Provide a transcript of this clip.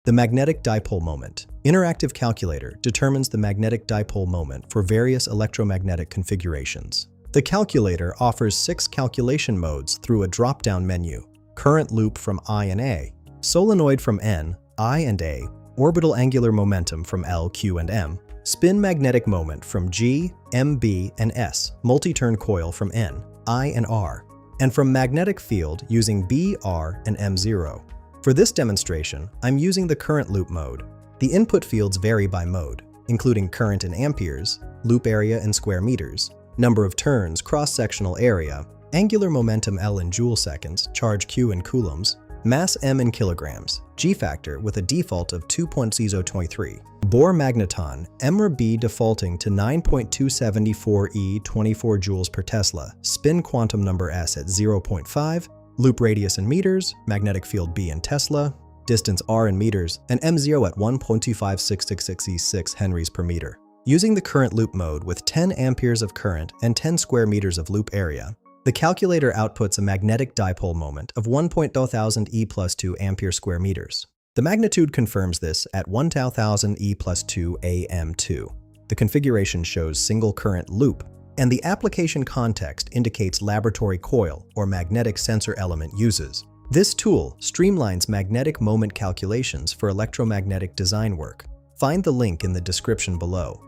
The magnetic dipole moment. Interactive calculator determines the magnetic dipole moment for various electromagnetic configurations. The calculator offers 6 calculation modes through a drop-down menu: current loop from I and A, solenoid from N, I and A, orbital angular momentum from L, Q, and M, spin magnetic moment from G, M, B, and S, multi-turn coil from N, I, and R, and from magnetic field using B, R, and M0. For this demonstration, I'm using the current loop mode. The input fields vary by mode, including current in amperes, loop area in square meters, number of turns, cross-sectional area, angular momentum L in joule seconds, charge Q in coulombs, mass M in kilograms, G-factor with a default of 2.023, Bohr magneton, MRB defaulting to 9.274 E 24 joules per Tesla, spin quantum number S at 0.5, loop radius in meters, magnetic field B in Tesla, distance R in meters, and M0 at 1.25666 henries per meter. Using the current loop mode with 10 amperes of current and 10 square meters of loop area, the calculator outputs a magnetic dipole moment of 1.2000 E plus 2 ampere square meters. The magnitude confirms this at 1000 E plus 2 AM2. The configuration shows single current loop, and the application context indicates laboratory coil or magnetic sensor element uses. This tool streamlines magnetic moment calculations for electromagnetic design work. Find the link in the description below.